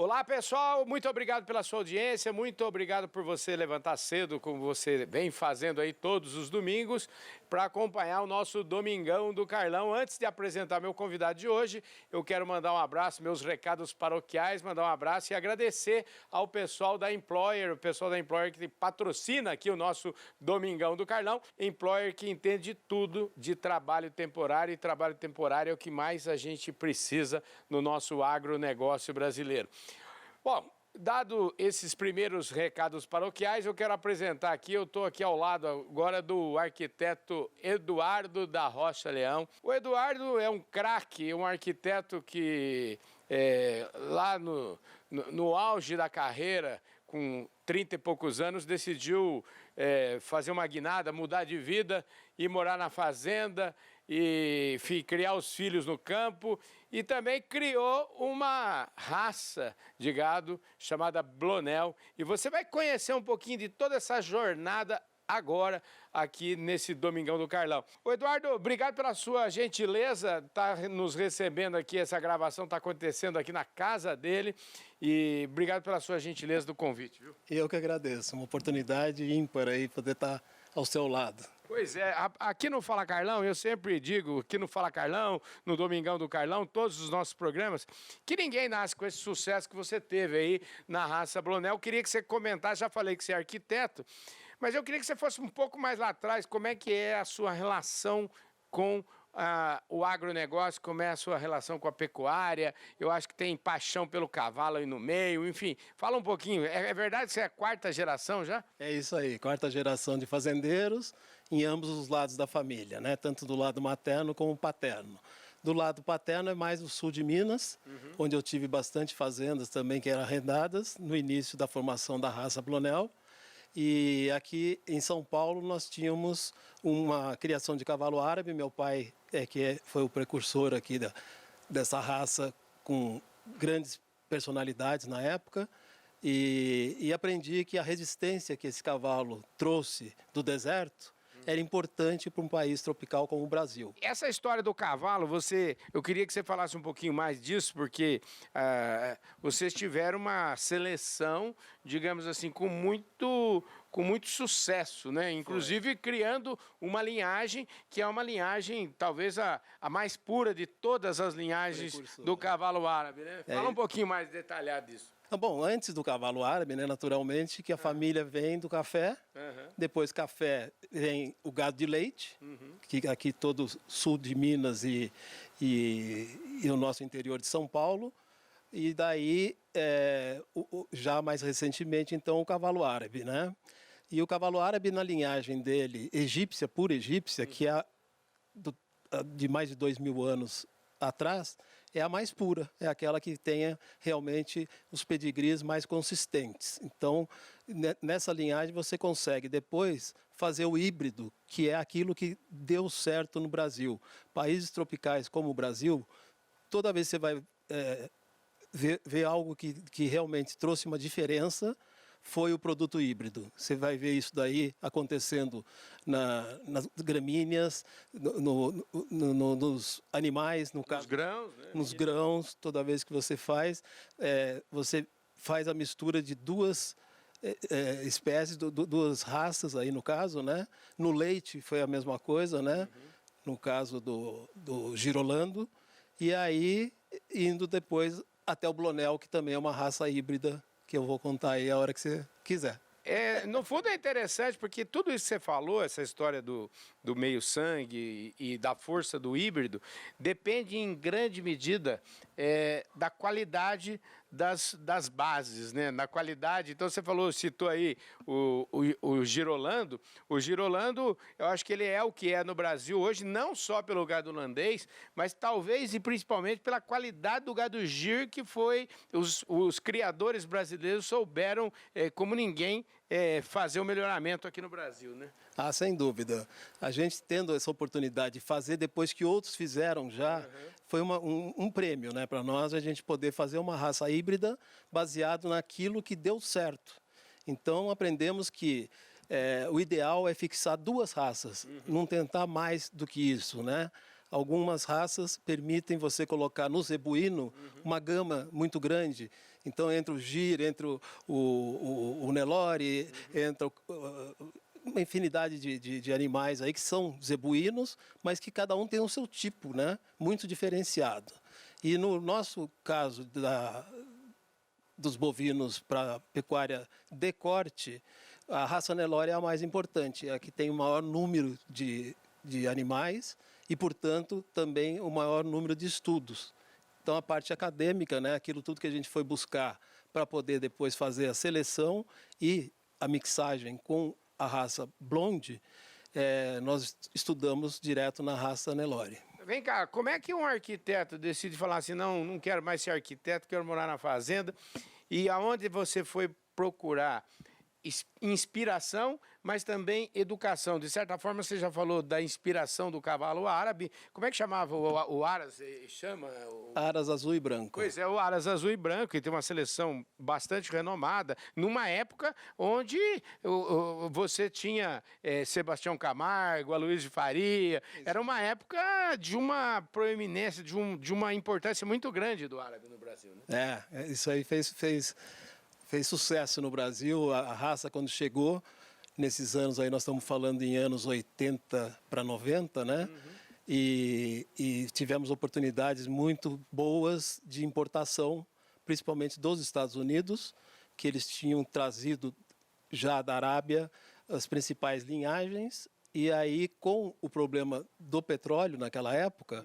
Olá, pessoal, muito obrigado pela sua audiência, muito obrigado por você levantar cedo, como você vem fazendo aí todos os domingos, para acompanhar o nosso Domingão do Carlão. Antes de apresentar meu convidado de hoje, eu quero mandar um abraço, meus recados paroquiais, mandar um abraço e agradecer ao pessoal da Employer, o pessoal da Employer que patrocina aqui o nosso Domingão do Carlão. Employer que entende de tudo de trabalho temporário, e trabalho temporário é o que mais a gente precisa no nosso agronegócio brasileiro. Bom, dado esses primeiros recados paroquiais, eu quero apresentar aqui, eu estou aqui ao lado agora do arquiteto Eduardo da Rocha Leão. O Eduardo é um craque, um arquiteto que lá no auge da carreira, com 30 e poucos anos, decidiu fazer uma guinada, mudar de vida e morar na fazenda e criar os filhos no campo, e também criou uma raça de gado chamada Blonel. E você vai conhecer um pouquinho de toda essa jornada agora aqui nesse Domingão do Carlão. Ô Eduardo, obrigado pela sua gentileza, tá nos recebendo aqui, essa gravação está acontecendo aqui na casa dele, e obrigado pela sua gentileza do convite, viu? Eu que agradeço, uma oportunidade ímpar aí poder estar ao seu lado. Pois é, aqui no Fala Carlão, eu sempre digo, aqui no Fala Carlão, no Domingão do Carlão, todos os nossos programas, que ninguém nasce com esse sucesso que você teve aí na raça Blonel. Eu queria que você comentasse, já falei que você é arquiteto, mas eu queria que você fosse um pouco mais lá atrás, como é que é a sua relação com o agronegócio, como é a sua relação com a pecuária. Eu acho que tem paixão pelo cavalo aí no meio, enfim, fala um pouquinho. É verdade que você é a quarta geração já? É isso aí, quarta geração de fazendeiros em ambos os lados da família, né? Tanto do lado materno como paterno. Do lado paterno é mais o sul de Minas, onde eu tive bastante fazendas também que eram arrendadas no início da formação da raça Blonel. E aqui em São Paulo nós tínhamos uma criação de cavalo árabe. Meu pai foi o precursor aqui dessa raça, com grandes personalidades na época. E aprendi que a resistência que esse cavalo trouxe do deserto era importante para um país tropical como o Brasil. Essa história do cavalo, eu queria que você falasse um pouquinho mais disso, porque vocês tiveram uma seleção, digamos assim, com muito sucesso, né? Inclusive criando uma linhagem que é uma linhagem, talvez a mais pura de todas as linhagens do cavalo árabe, né? Fala um pouquinho mais detalhado disso. Bom, antes do cavalo árabe, né, naturalmente, que a família vem do café, depois café vem o gado de leite, que aqui todo o sul de Minas e o nosso interior de São Paulo, e daí, já mais recentemente, então, o cavalo árabe, né? E o cavalo árabe, na linhagem dele, egípcia, pura egípcia, que é de mais de 2.000 anos atrás, é a mais pura, é aquela que tenha realmente os pedigrees mais consistentes. Então, nessa linhagem você consegue depois fazer o híbrido, que é aquilo que deu certo no Brasil. Países tropicais como o Brasil, toda vez que você vai ver algo que realmente trouxe uma diferença, foi o produto híbrido. Você vai ver isso daí acontecendo nas gramíneas, nos animais, no caso, grãos, né? Nos grãos. Toda vez que você faz a mistura de duas espécies, duas raças aí no caso, né? No leite foi a mesma coisa, né? No caso do girolando, e aí indo depois até o Blonel, que também é uma raça híbrida, que eu vou contar aí a hora que você quiser. No fundo é interessante, porque tudo isso que você falou, essa história do meio-sangue e da força do híbrido, depende em grande medida da qualidade das bases, né? Na qualidade, então você citou aí o girolando. O girolando, eu acho que ele é o que é no Brasil hoje, não só pelo gado holandês, mas talvez e principalmente pela qualidade do gado gir, que foi os criadores brasileiros souberam, como ninguém, fazer o melhoramento aqui no Brasil, né? Ah, sem dúvida. A gente tendo essa oportunidade de fazer depois que outros fizeram já, foi um prêmio, né, para nós, a gente poder fazer uma raça híbrida baseado naquilo que deu certo. Então aprendemos que o ideal é fixar duas raças, não tentar mais do que isso, né? Algumas raças permitem você colocar no zebuíno uma gama muito grande Então, entra o Gir, entra o Nelore, entra uma infinidade de animais aí que são zebuínos, mas que cada um tem o seu tipo, né? Muito diferenciado. E no nosso caso dos bovinos para pecuária de corte, a raça Nelore é a mais importante, é a que tem o maior número de animais e, portanto, também o maior número de estudos. Então, a parte acadêmica, né, aquilo tudo que a gente foi buscar para poder depois fazer a seleção e a mixagem com a raça blonde, nós estudamos direto na raça Nelore. Vem cá, como é que um arquiteto decide falar assim, não quero mais ser arquiteto, quero morar na fazenda, e aonde você foi procurar inspiração, mas também educação? De certa forma, você já falou da inspiração do cavalo árabe. Como é que chamava o Aras? Chama? Aras azul e branco. Pois é, o Aras azul e branco, que tem uma seleção bastante renomada, numa época onde você tinha Sebastião Camargo, Aloysio de Faria. Era uma época de uma proeminência, de uma importância muito grande do árabe no Brasil, né? Isso aí fez sucesso no Brasil. A raça, quando chegou, nesses anos aí, nós estamos falando em anos 80 para 90, né? E tivemos oportunidades muito boas de importação, principalmente dos Estados Unidos, que eles tinham trazido já da Arábia as principais linhagens. E aí, com o problema do petróleo naquela época,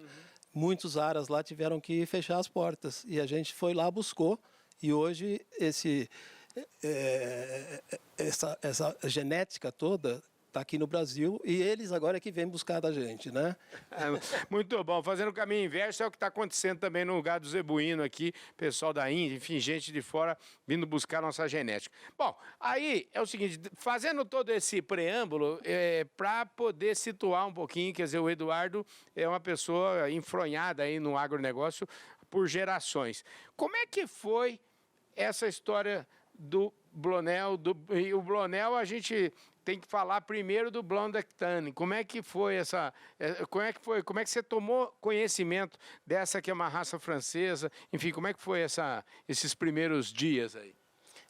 muitos aras lá tiveram que fechar as portas. E a gente foi lá, buscou. E hoje essa genética toda está aqui no Brasil e eles agora é que vêm buscar da gente, né? Muito bom. Fazendo o caminho inverso é o que está acontecendo também no gado zebuíno aqui, pessoal da Índia, enfim, gente de fora vindo buscar nossa genética. Bom, aí é o seguinte, fazendo todo esse preâmbulo, para poder situar um pouquinho, quer dizer, o Eduardo é uma pessoa enfronhada aí no agronegócio por gerações. Como é que foi essa história do Blonel? E o Blonel a gente tem que falar primeiro do Blonde d'Aquitaine. Como é que foi como é que você tomou conhecimento dessa que é uma raça francesa? Enfim, como é que foi esses primeiros dias aí?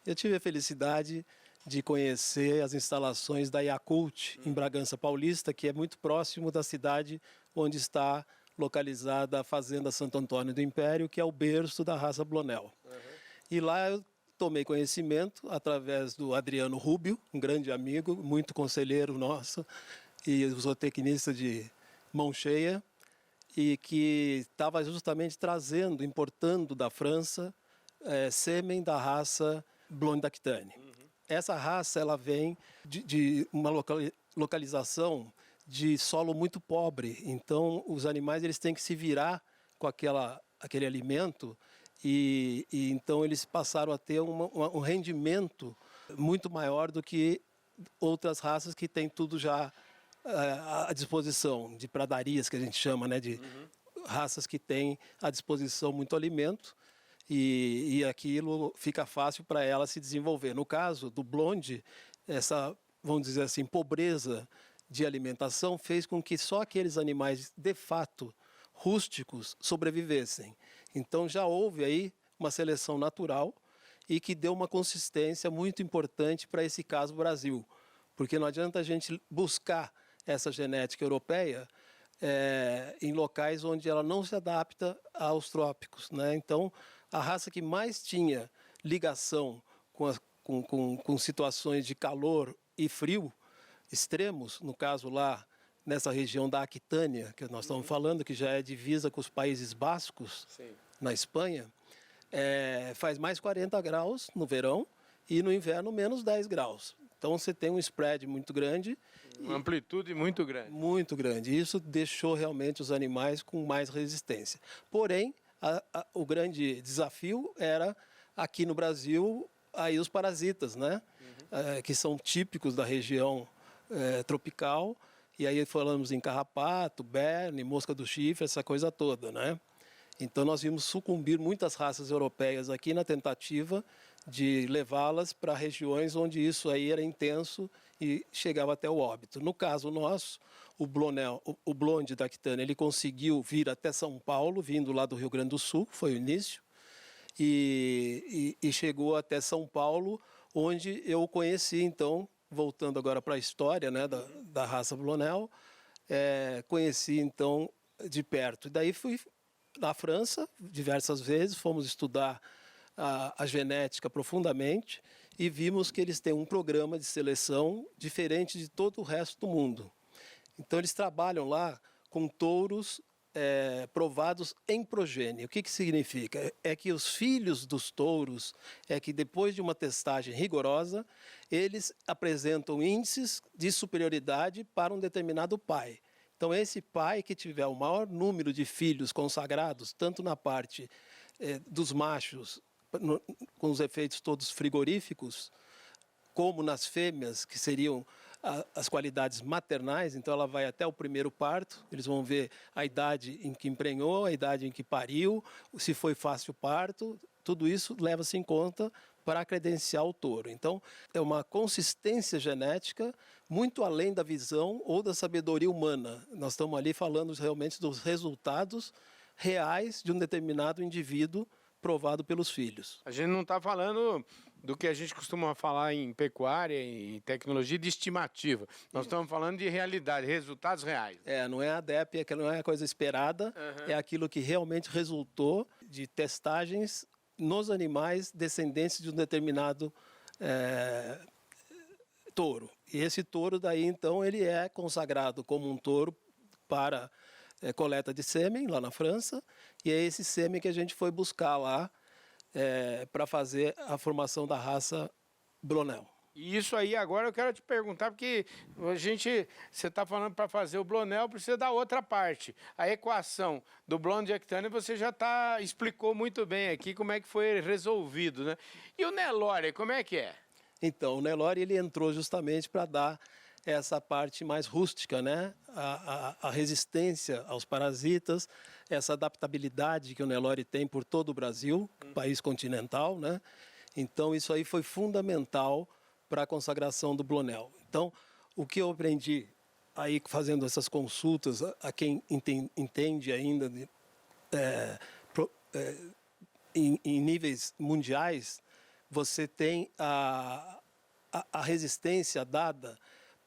Eu tive a felicidade de conhecer as instalações da Yakult em Bragança Paulista, que é muito próximo da cidade onde está localizada a Fazenda Santo Antônio do Império, que é o berço da raça Blonel. E lá eu tomei conhecimento através do Adriano Rubio, um grande amigo, muito conselheiro nosso, e zootecnista de mão cheia, e que estava justamente importando da França, sêmen da raça Blonde d'Aquitaine. Essa raça ela vem de uma localização de solo muito pobre, então os animais eles têm que se virar com aquele alimento. E então eles passaram a ter um rendimento muito maior do que outras raças que têm tudo já à disposição, de pradarias que a gente chama, né, de raças que têm à disposição muito alimento e aquilo fica fácil para ela se desenvolver. No caso do blonde, essa, vamos dizer assim, pobreza de alimentação fez com que só aqueles animais de fato rústicos sobrevivessem. Então já houve aí uma seleção natural e que deu uma consistência muito importante para esse caso Brasil. Porque não adianta a gente buscar essa genética europeia em locais onde ela não se adapta aos trópicos, né? Então, a raça que mais tinha ligação com situações de calor e frio extremos, no caso lá, nessa região da Aquitânia, que nós estamos falando, que já é divisa com os Países Bascos, Sim. Na Espanha, faz mais 40 graus no verão e no inverno menos 10 graus. Então você tem um spread muito grande. Uma amplitude muito grande. Muito grande. Isso deixou realmente os animais com mais resistência. Porém, o grande desafio era, aqui no Brasil, aí os parasitas, né? Que são típicos da região tropical. E aí falamos em carrapato, berne, mosca do chifre, essa coisa toda, né? Então nós vimos sucumbir muitas raças europeias aqui na tentativa de levá-las para regiões onde isso aí era intenso e chegava até o óbito. No caso nosso, o Blonde d'Aquitaine, ele conseguiu vir até São Paulo, vindo lá do Rio Grande do Sul, foi o início, e chegou até São Paulo, onde eu o conheci, então, voltando agora para a história, né, da raça Blonel, conheci, então, de perto. Daí fui na França diversas vezes, fomos estudar a genética profundamente e vimos que eles têm um programa de seleção diferente de todo o resto do mundo. Então, eles trabalham lá com touros provados em progênie. O que significa? É que os filhos dos touros, que depois de uma testagem rigorosa, eles apresentam índices de superioridade para um determinado pai. Então, esse pai que tiver o maior número de filhos consagrados, tanto na parte dos machos, com os efeitos todos frigoríficos, como nas fêmeas, que seriam as qualidades maternais, então ela vai até o primeiro parto, eles vão ver a idade em que emprenhou, a idade em que pariu, se foi fácil o parto, tudo isso leva-se em conta para credenciar o touro. Então, é uma consistência genética muito além da visão ou da sabedoria humana. Nós estamos ali falando realmente dos resultados reais de um determinado indivíduo provado pelos filhos. A gente não está falando do que a gente costuma falar em pecuária, em tecnologia de estimativa. Nós estamos falando de realidade, resultados reais. Não é a DEP, não é a coisa esperada, é aquilo que realmente resultou de testagens nos animais descendentes de um determinado touro. E esse touro daí, então, ele é consagrado como um touro para coleta de sêmen lá na França, e é esse sêmen que a gente foi buscar lá para fazer a formação da raça Blonel. E isso aí agora eu quero te perguntar, porque você está falando para fazer o Blonel, precisa da outra parte. A equação do Blonde Aquitaine você já explicou muito bem aqui como é que foi resolvido, né? E o Nelore, como é que é? Então, o Nelore ele entrou justamente para dar essa parte mais rústica, né? A resistência aos parasitas, essa adaptabilidade que o Nelore tem por todo o Brasil, país continental, né? Então, isso aí foi fundamental para a consagração do Blonel. Então, o que eu aprendi aí fazendo essas consultas a quem entende ainda em níveis mundiais, você tem a resistência dada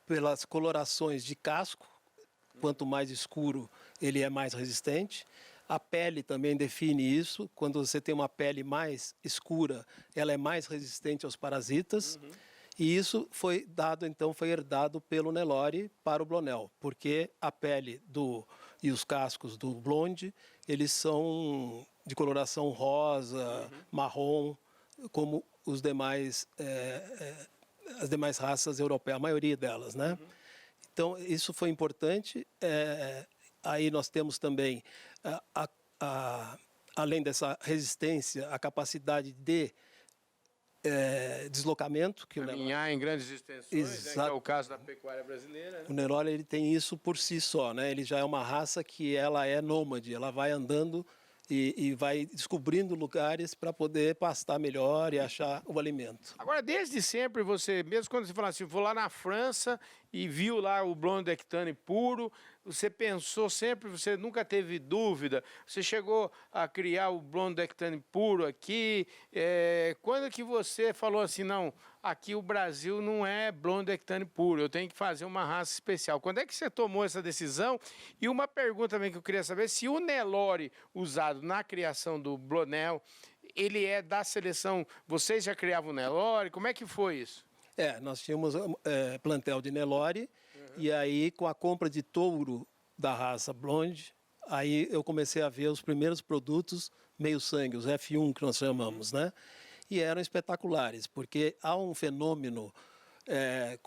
pelas colorações de casco, quanto mais escuro ele é mais resistente. A pele também define isso, quando você tem uma pele mais escura, ela é mais resistente aos parasitas. E isso foi herdado pelo Nelore para o Blonel, porque a pele e os cascos do Blonde, eles são de coloração rosa, marrom, como os demais as demais raças europeias, a maioria delas, né? Então, isso foi importante. Aí nós temos também, além dessa resistência, a capacidade de deslocamento. Caminhar em grandes extensões, né, que é o caso da pecuária brasileira. Né? O Nelore ele tem isso por si só, né? Ele já é uma raça que ela é nômade, ela vai andando e vai descobrindo lugares para poder pastar melhor e achar o alimento. Agora, desde sempre, você, mesmo quando você fala assim, vou lá na França e viu lá o Blonde Aquitaine puro, você pensou sempre, você nunca teve dúvida, você chegou a criar o Blonde Aquitaine puro aqui, quando que você falou assim, não, aqui o Brasil não é Blonde Aquitaine puro, eu tenho que fazer uma raça especial. Quando é que você tomou essa decisão? E uma pergunta também que eu queria saber, se o Nelore usado na criação do Blonel, ele é da seleção, vocês já criavam o Nelore, como é que foi isso? Nós tínhamos plantel de Nelore, e aí com a compra de touro da raça Blonde, aí eu comecei a ver os primeiros produtos meio-sangue, os F1 que nós chamamos, né? E eram espetaculares, porque há um fenômeno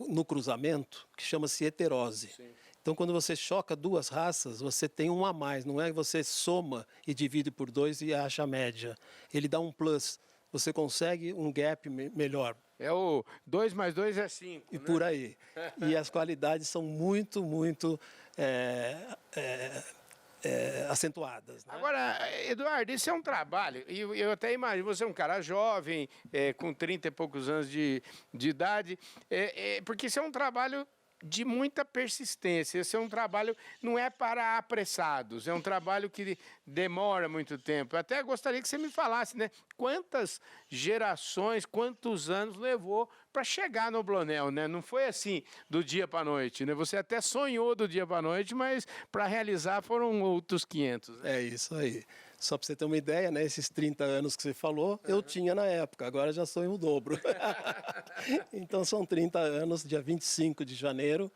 no cruzamento que chama-se heterose. Sim. Então, quando você choca duas raças, você tem um a mais, não é que você soma e divide por 2 e acha a média. Ele dá um plus, você consegue um gap melhor. É o 2 mais 2 é 5. E né? Por aí. E as qualidades são muito, muito acentuadas. Né? Agora, Eduardo, isso é um trabalho, e eu até imagino, você é um cara jovem, com 30 e poucos anos de idade, porque isso é um trabalho de muita persistência. Esse é um trabalho, não é para apressados, é um trabalho que demora muito tempo. Eu até gostaria que você me falasse, né? Quantas gerações, quantos anos levou para chegar no Blonel, né? Não foi assim do dia para a noite, né? Você até sonhou do dia para a noite, mas para realizar foram outros 500. Né? É isso aí. Só para você ter uma ideia, né? Esses 30 anos que você falou, eu tinha na época, agora já sou em o dobro. Então são 30 anos, dia 25 de janeiro,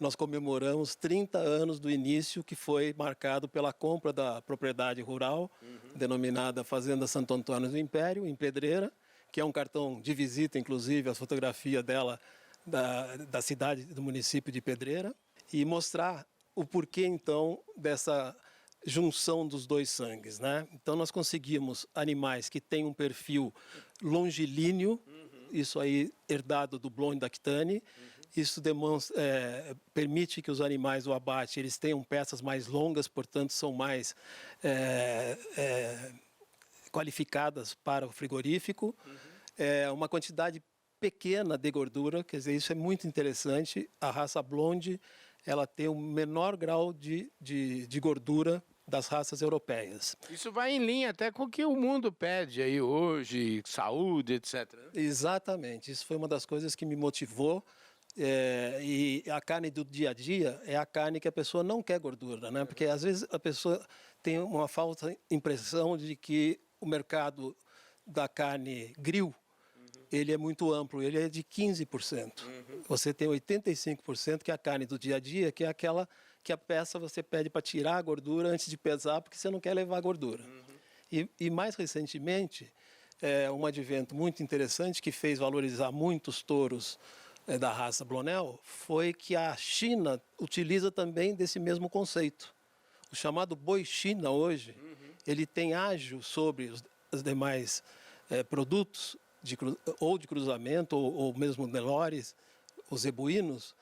nós comemoramos 30 anos do início, que foi marcado pela compra da propriedade rural, denominada Fazenda Santo Antônio do Império, em Pedreira, que é um cartão de visita, inclusive, a fotografia dela, da cidade, do município de Pedreira, e mostrar o porquê, então, dessa junção dos dois sangues, né? Então nós conseguimos animais que têm um perfil longilíneo, isso aí herdado do Blonde d'Aquitaine. Isso permite que os animais do abate eles tenham peças mais longas, portanto são mais qualificadas para o frigorífico. Uma quantidade pequena de gordura, quer dizer, isso é muito interessante. A raça Blonde ela tem o menor grau de gordura das raças europeias. Isso vai em linha até com o que o mundo pede aí hoje, saúde, etc. Exatamente, isso foi uma das coisas que me motivou. E a carne do dia a dia é a carne que a pessoa não quer gordura, né? Porque às vezes a pessoa tem uma falsa impressão de que o mercado da carne grill ele é muito amplo, ele é de 15%. Você tem 85% que é a carne do dia a dia, que é aquela que a peça você pede para tirar a gordura antes de pesar, porque você não quer levar a gordura. E mais recentemente, um advento muito interessante que fez valorizar muitos touros da raça Blonel foi que a China utiliza também desse mesmo conceito. O chamado boi China hoje, ele tem ágio sobre os demais produtos, ou de cruzamento, ou mesmo Nelores, os zebuínos,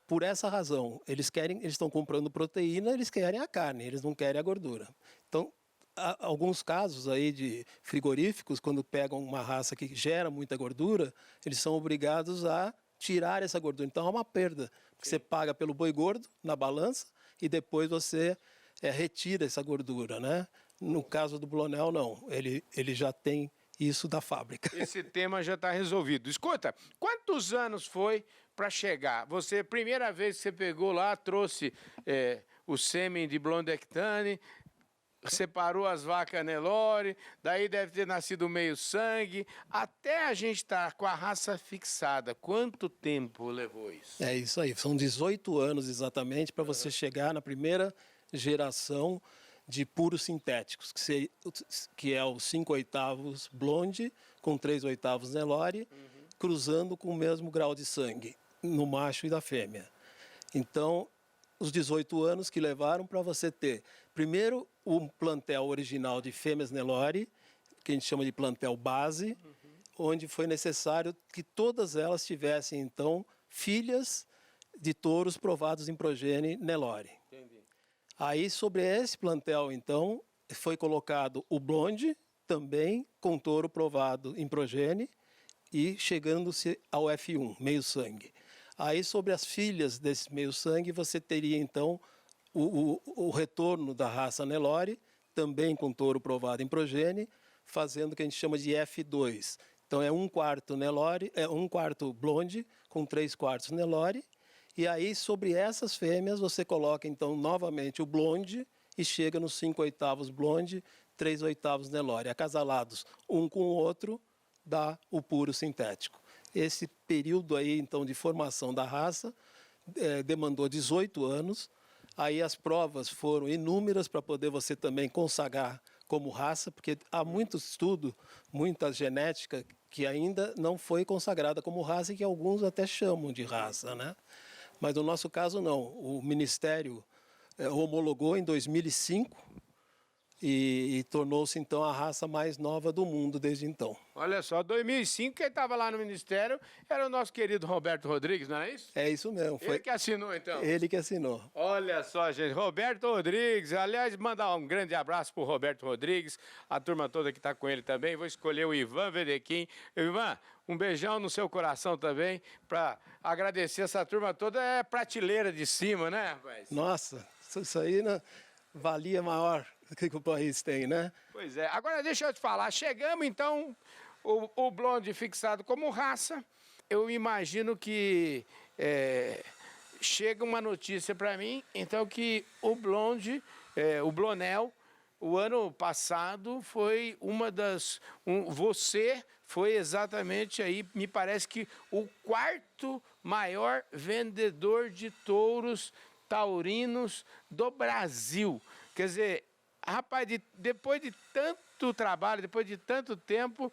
por essa razão. Eles estão comprando proteína, eles querem a carne, eles não querem a gordura. Então, há alguns casos aí de frigoríficos, quando pegam uma raça que gera muita gordura, eles são obrigados a tirar essa gordura. Então, há uma perda. Você paga pelo boi gordo na balança e depois você retira essa gordura, né? No caso do Blonel, não. Ele já tem isso da fábrica. Esse tema já está resolvido. Escuta, quantos anos foi para chegar? Você, primeira vez que você pegou lá, trouxe o sêmen de Blonde d'Aquitaine, separou as vacas Nelore, daí deve ter nascido meio sangue, até a gente estar com a raça fixada. Quanto tempo levou isso? É isso aí, são 18 anos exatamente para você chegar na primeira geração de puros sintéticos, que é o 5/8 Blonde com 3/8 Nelore, cruzando com o mesmo grau de sangue no macho e da fêmea. Então, os 18 anos que levaram para você ter, primeiro, um plantel original de fêmeas Nelore, que a gente chama de plantel base, onde foi necessário que todas elas tivessem, então, filhas de touros provados em progênie Nelore. Entendi. Aí, sobre esse plantel, então, foi colocado o Blonde, também com touro provado em progênie, e chegando-se ao F1, meio sangue. Aí, sobre as filhas desse meio sangue, você teria, então, o retorno da raça Nelore, também com touro provado em progênie, fazendo o que a gente chama de F2. Então, é 1/4 Nelore, 1/4 Blonde, com 3/4 Nelore. E aí, sobre essas fêmeas, você coloca, então, novamente o Blonde e chega nos 5/8 Blonde, 3/8 Nelore. Acasalados um com o outro, dá o puro sintético. Esse período aí, então, de formação da raça demandou 18 anos. Aí as provas foram inúmeras para poder você também consagrar como raça, porque há muito estudo, muita genética que ainda não foi consagrada como raça e que alguns até chamam de raça, né? Mas no nosso caso não. O Ministério homologou em 2005 e tornou-se então a raça mais nova do mundo desde então. Olha só, 2005, quem estava lá no Ministério era o nosso querido Roberto Rodrigues, não é isso? É isso mesmo. Ele que assinou, então? Ele que assinou. Olha só, gente, Roberto Rodrigues. Aliás, mandar um grande abraço para o Roberto Rodrigues, a turma toda que está com ele também. Vou escolher o Ivan Vedequim. Ivan, um beijão no seu coração também, para agradecer essa turma toda. É prateleira de cima, né, rapaz? Nossa, isso aí valia maior que o país tem, né? Pois é. Agora, deixa eu te falar. Chegamos, então, o blonde fixado como raça. Eu imagino que chega uma notícia para mim, então, que o blonde, o blonel, o ano passado foi você foi exatamente aí, me parece que o quarto maior vendedor de touros taurinos do Brasil. Quer dizer, rapaz, depois de tanto trabalho, depois de tanto tempo,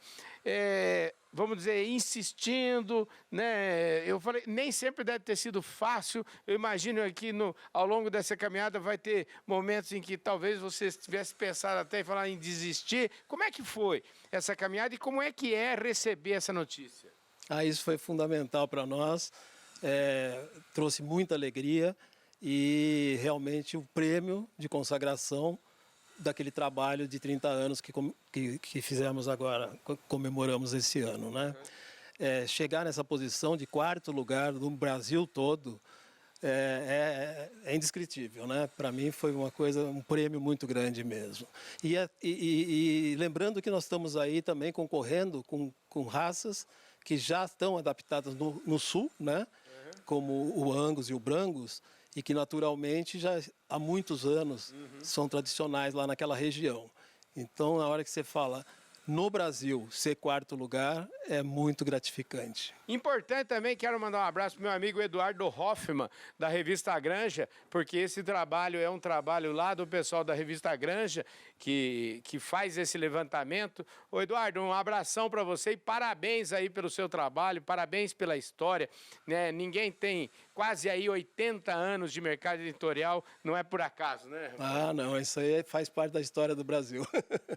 vamos dizer, insistindo, né? Eu falei, nem sempre deve ter sido fácil. Eu imagino aqui ao longo dessa caminhada vai ter momentos em que talvez você tivesse pensado até em falar em desistir. Como é que foi essa caminhada e como é que é receber essa notícia? Isso foi fundamental para nós, trouxe muita alegria e realmente o prêmio de consagração daquele trabalho de 30 anos que fizemos agora, comemoramos esse ano, né? Chegar nessa posição de quarto lugar no Brasil todo é indescritível, né? Para mim foi um prêmio muito grande mesmo. E lembrando que nós estamos aí também concorrendo com raças que já estão adaptadas no sul, né? Como o Angus e o Brangus, e que naturalmente já há muitos anos são tradicionais lá naquela região. Então, na hora que você fala no Brasil ser quarto lugar, é muito gratificante. Importante também, quero mandar um abraço para meu amigo Eduardo Hoffman, da revista Granja, porque esse trabalho é um trabalho lá do pessoal da revista Granja, que faz esse levantamento. Ô Eduardo, um abração para você e parabéns aí pelo seu trabalho, parabéns pela história, né? Ninguém tem quase aí 80 anos de mercado editorial, não é por acaso, né? Não, isso aí faz parte da história do Brasil.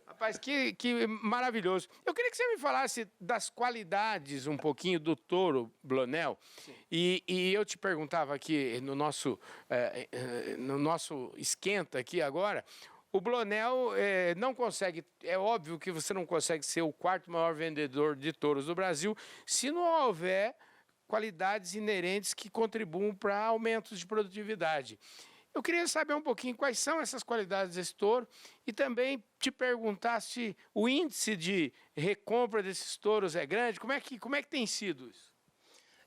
Rapaz, que maravilhoso. Eu queria que você me falasse das qualidades um pouquinho do touro blonel. E eu te perguntava aqui no nosso esquenta aqui agora, o blonel não consegue, é óbvio que você não consegue ser o quarto maior vendedor de touros do Brasil se não houver qualidades inerentes que contribuam para aumentos de produtividade. Eu queria saber um pouquinho quais são essas qualidades desse touro e também te perguntar se o índice de recompra desses touros é grande. Como é que tem sido isso?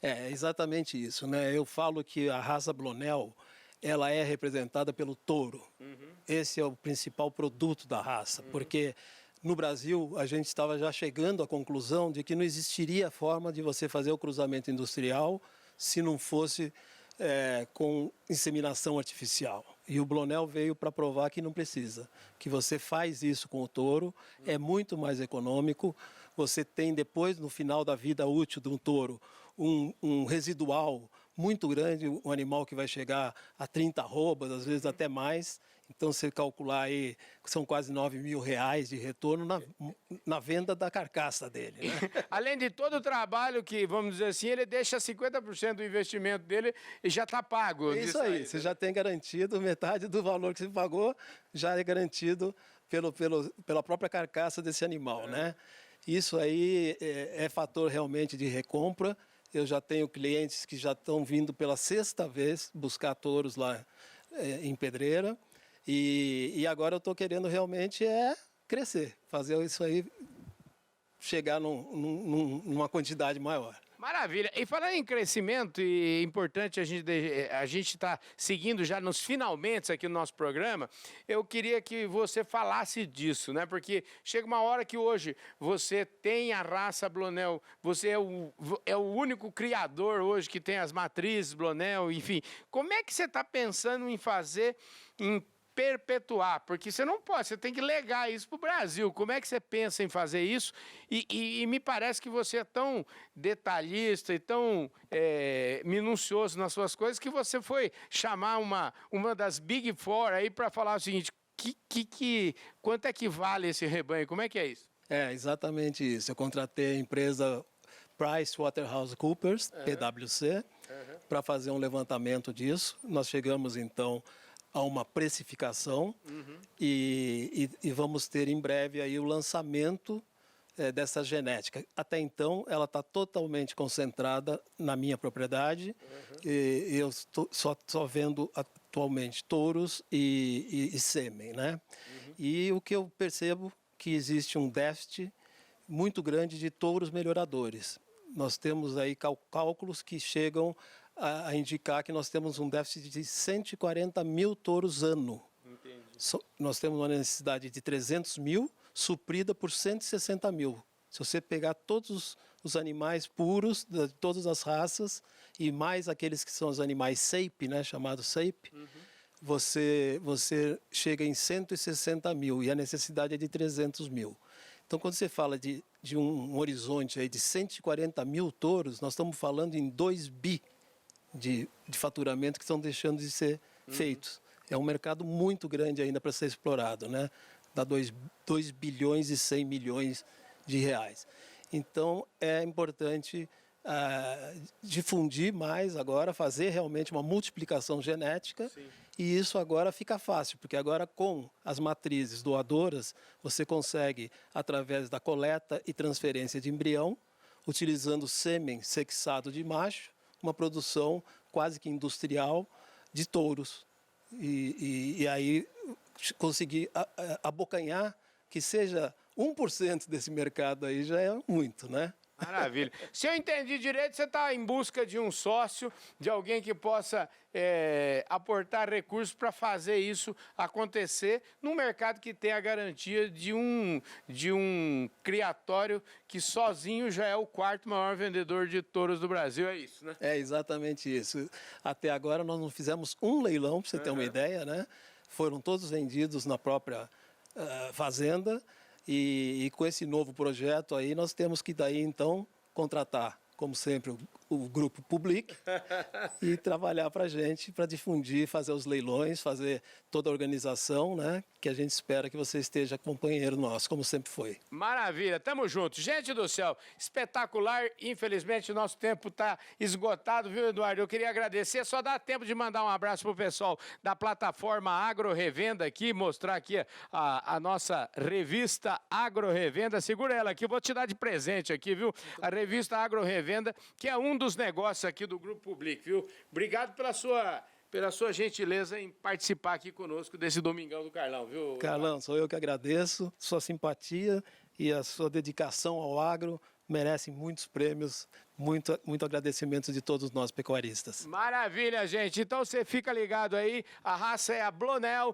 É exatamente isso, né? Eu falo que a raça blonel, ela é representada pelo touro. Esse é o principal produto da raça, porque no Brasil a gente estava já chegando à conclusão de que não existiria forma de você fazer o cruzamento industrial se não fosse com inseminação artificial. E o blonel veio para provar que não precisa, que você faz isso com o touro, é muito mais econômico, você tem depois, no final da vida útil de um touro, um residual muito grande, um animal que vai chegar a 30 arrobas, às vezes até mais. Então, você calcular aí, são quase R$9.000 de retorno na venda da carcaça dele. Né? Além de todo o trabalho que, vamos dizer assim, ele deixa 50% do investimento dele e já está pago. Isso aí, você já tem garantido metade do valor que você pagou, já é garantido pela própria carcaça desse animal, né? Isso aí é fator realmente de recompra. Eu já tenho clientes que já estão vindo pela 6ª vez buscar touros lá em Pedreira. E agora eu estou querendo realmente crescer, fazer isso aí chegar numa quantidade maior. Maravilha. E falando em crescimento, e é importante a gente está seguindo já nos finalmente aqui no nosso programa, eu queria que você falasse disso, né? Porque chega uma hora que hoje você tem a raça blonel, você é o único criador hoje que tem as matrizes blonel, enfim. Como é que você está pensando em fazer, em perpetuar, porque você não pode, você tem que legar isso para o Brasil. Como é que você pensa em fazer isso? E me parece que você é tão detalhista e tão minucioso nas suas coisas que você foi chamar uma das Big Four aí para falar o seguinte: quanto é que vale esse rebanho? Como é que é isso? É exatamente isso. Eu contratei a empresa PricewaterhouseCoopers, PwC, para fazer um levantamento disso. Nós chegamos, então, a uma precificação e vamos ter em breve aí o lançamento dessa genética. Até então, ela está totalmente concentrada na minha propriedade. E eu estou só vendo atualmente touros e sêmen, né? E o que eu percebo que existe um déficit muito grande de touros melhoradores. Nós temos aí cálculos que chegam a indicar que nós temos um déficit de 140 mil touros ano. Nós temos uma necessidade de 300 mil, suprida por 160 mil. Se você pegar todos os animais puros, de todas as raças, e mais aqueles que são os animais SAPE, né, chamados SAPE, você chega em 160 mil, e a necessidade é de 300 mil. Então, quando você fala de um horizonte aí de 140 mil touros, nós estamos falando em 2 bi de faturamento que estão deixando de ser feitos. É um mercado muito grande ainda para ser explorado, né? Dá 2 bilhões e 100 milhões de reais. Então, é importante difundir mais agora, fazer realmente uma multiplicação genética. Sim. E isso agora fica fácil, porque agora com as matrizes doadoras, você consegue, através da coleta e transferência de embrião, utilizando sêmen sexado de macho, uma produção quase que industrial de touros. E aí conseguir abocanhar que seja 1% desse mercado aí já é muito, né? Maravilha. Se eu entendi direito, você está em busca de um sócio, de alguém que possa aportar recursos para fazer isso acontecer num mercado que tem a garantia de um criatório que sozinho já é o 4º maior vendedor de touros do Brasil, é isso, né? É exatamente isso. Até agora nós não fizemos um leilão, para você ter uma ideia, né? Foram todos vendidos na própria fazenda. E com esse novo projeto aí, nós temos que daí, então, contratar, como sempre, o Grupo Public e trabalhar para a gente, para difundir, fazer os leilões, fazer toda a organização, né? Que a gente espera que você esteja companheiro nosso, como sempre foi. Maravilha, tamo junto. Gente do céu, espetacular. Infelizmente, o nosso tempo está esgotado, viu, Eduardo? Eu queria agradecer, só dá tempo de mandar um abraço pro pessoal da plataforma Agro Revenda aqui, mostrar aqui a nossa revista Agro Revenda. Segura ela aqui, eu vou te dar de presente aqui, viu? A revista Agro Revenda, que é um dos negócios aqui do Grupo Public, viu? Obrigado pela sua gentileza em participar aqui conosco desse Domingão do Carlão, viu? Carlão, sou eu que agradeço. Sua simpatia e a sua dedicação ao agro merecem muitos prêmios, muito agradecimento de todos nós pecuaristas. Maravilha, gente. Então você fica ligado aí, a raça é a Blonel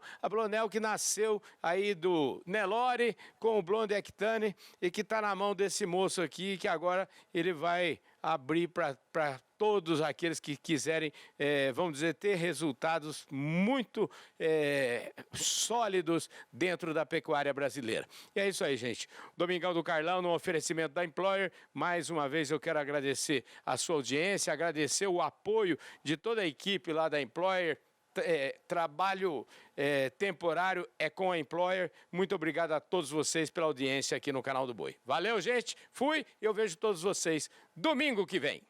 que nasceu aí do Nelore com o Blonde Aquitaine e que está na mão desse moço aqui, que agora ele vai abrir para todos aqueles que quiserem, vamos dizer, ter resultados muito sólidos dentro da pecuária brasileira. E é isso aí, gente. Domingão do Carlão, no oferecimento da Employer. Mais uma vez eu quero agradecer a sua audiência, agradecer o apoio de toda a equipe lá da Employer. Trabalho temporário é com a Employer. Muito obrigado a todos vocês pela audiência aqui no canal do Boi. Valeu, gente. Fui e eu vejo todos vocês domingo que vem.